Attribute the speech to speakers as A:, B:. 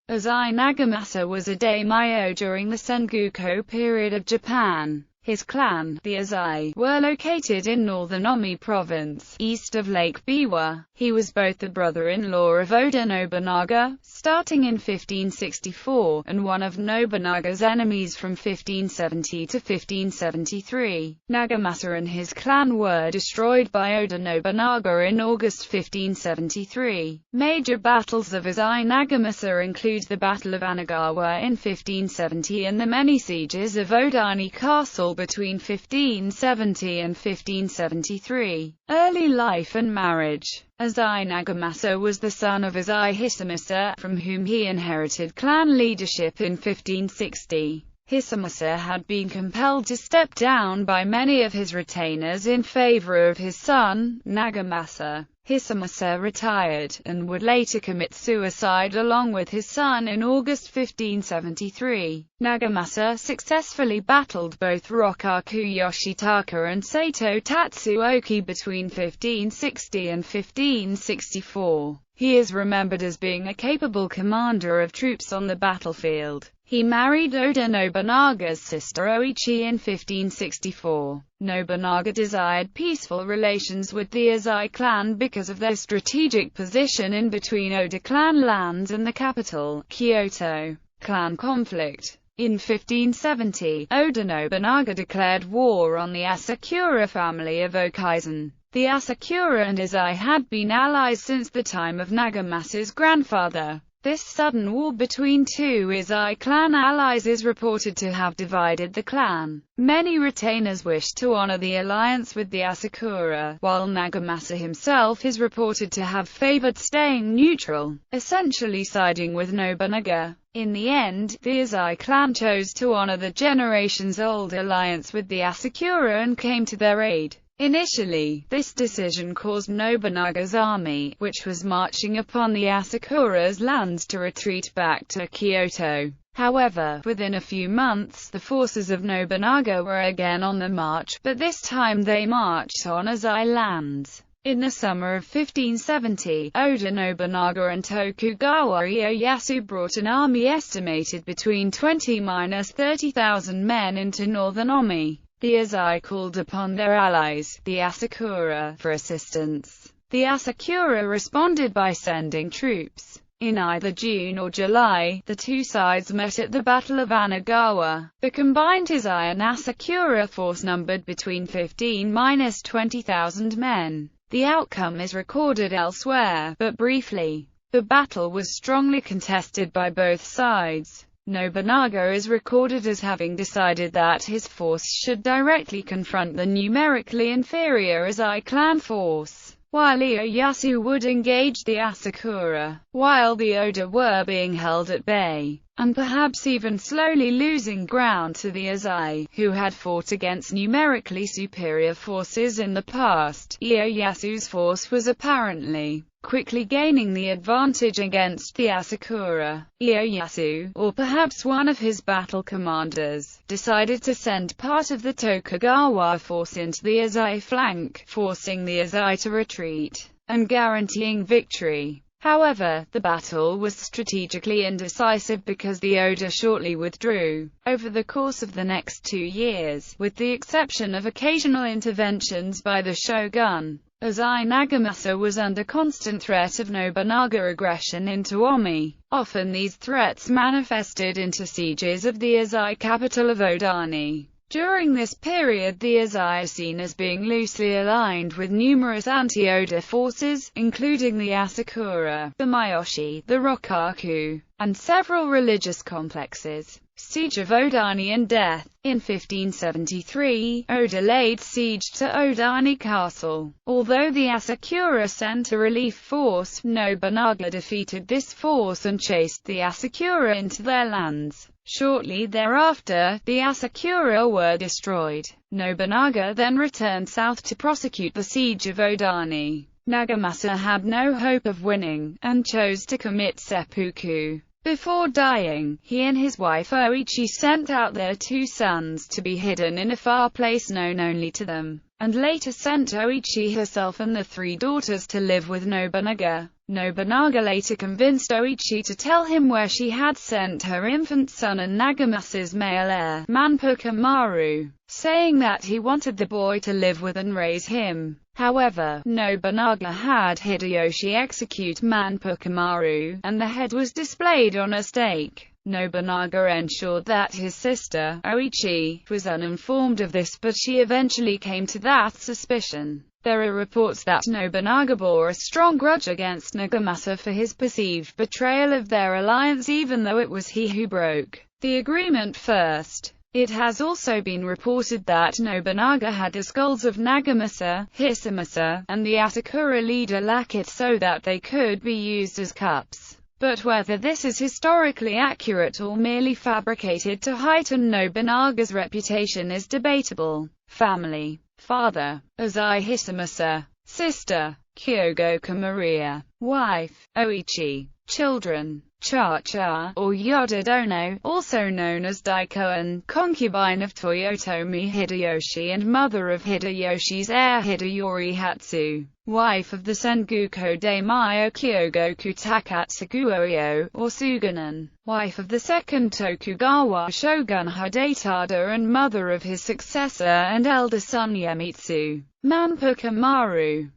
A: Azai Nagamasa was a daimyo during the Sengoku period of Japan. His clan, the Asai, were located in northern Omi province, east of Lake Biwa. He was both the brother-in-law of Oda Nobunaga, starting in 1564, and one of Nobunaga's enemies from 1570 to 1573. Nagamasa and his clan were destroyed by Oda Nobunaga in August 1573. Major battles of Azai Nagamasa include the Battle of Anegawa in 1570 and the many sieges of Odani Castle between 1570 and 1573. Early life and marriage. Azai Nagamasa was the son of Azai Hisamasa, from whom he inherited clan leadership in 1560. Hisamasa had been compelled to step down by many of his retainers in favor of his son, Nagamasa. Hisamasa retired, and would later commit suicide along with his son in August 1573. Nagamasa successfully battled both Rokaku Yoshitaka and Sato Tatsuoki between 1560 and 1564. He is remembered as being a capable commander of troops on the battlefield. He married Oda Nobunaga's sister Oichi in 1564. Nobunaga desired peaceful relations with the Azai clan because of their strategic position in between Oda clan lands and the capital, Kyoto. Clan conflict. In 1570, Oda Nobunaga declared war on the Asakura family of Okaisen. The Asakura and Azai had been allies since the time of Nagamasa's grandfather. This sudden war between two Azai clan allies is reported to have divided the clan. Many retainers wished to honor the alliance with the Asakura, while Nagamasa himself is reported to have favored staying neutral, essentially siding with Nobunaga. In the end, the Azai clan chose to honor the generations-old alliance with the Asakura and came to their aid. Initially, this decision caused Nobunaga's army, which was marching upon the Asakura's lands, to retreat back to Kyoto. However, within a few months, the forces of Nobunaga were again on the march, but this time they marched on Azai lands. In the summer of 1570, Oda Nobunaga and Tokugawa Ieyasu brought an army estimated between 20–30,000 men into northern Omi. The Azai called upon their allies, the Asakura, for assistance. The Asakura responded by sending troops. In either June or July, the two sides met at the Battle of Anegawa. The combined Azai and Asakura force numbered between 15–20,000 men. The outcome is recorded elsewhere, but briefly. The battle was strongly contested by both sides. Nobunaga is recorded as having decided that his force should directly confront the numerically inferior Azai clan force, while Ieyasu would engage the Asakura, while the Oda were being held at bay, and perhaps even slowly losing ground to the Azai, who had fought against numerically superior forces in the past. Ieyasu's force was apparently quickly gaining the advantage against the Asakura. Ieyasu, or perhaps one of his battle commanders, decided to send part of the Tokugawa force into the Azai flank, forcing the Azai to retreat, and guaranteeing victory. However, the battle was strategically indecisive because the Oda shortly withdrew. Over the course of the next 2 years, with the exception of occasional interventions by the shogun, Azai Nagamasa was under constant threat of Nobunaga aggression into Omi. Often these threats manifested into sieges of the Azai capital of Odani. During this period, the Azai are seen as being loosely aligned with numerous anti-Oda forces, including the Asakura, the Miyoshi, the Rokaku, and several religious complexes. Siege of Odani and death. In 1573, Oda laid siege to Odani Castle. Although the Asakura sent a relief force, Nobunaga defeated this force and chased the Asakura into their lands. Shortly thereafter, the Asakura were destroyed. Nobunaga then returned south to prosecute the siege of Odani. Nagamasa had no hope of winning, and chose to commit seppuku. Before dying, he and his wife Oichi sent out their 2 sons to be hidden in a far place known only to them, and later sent Oichi herself and the 3 daughters to live with Nobunaga. Nobunaga later convinced Oichi to tell him where she had sent her infant son and Nagamasa's male heir, Manpuka Maru, saying that he wanted the boy to live with and raise him. However, Nobunaga had Hideyoshi execute Manpuka Maru, and the head was displayed on a stake. Nobunaga ensured that his sister, Oichi, was uninformed of this, but she eventually came to that suspicion. There are reports that Nobunaga bore a strong grudge against Nagamasa for his perceived betrayal of their alliance, even though it was he who broke the agreement first. It has also been reported that Nobunaga had the skulls of Nagamasa, Hisamasa, and the Asakura leader Lakit so that they could be used as cups. But whether this is historically accurate or merely fabricated to heighten Nobunaga's reputation is debatable. Family: father, Azai Hisamasa; sister, Kyogoku Maria; wife, Oichi; children, Cha-Cha, or Yoda Dono, also known as Daiko, concubine of Toyotomi Hideyoshi and mother of Hideyoshi's heir Hideyori Hatsu; wife of the Sengoku daimyo Kyogoku Takatsugu or Suganon; wife of the second Tokugawa shogun Hidetada and mother of his successor and elder son Iemitsu. Manpuka Maru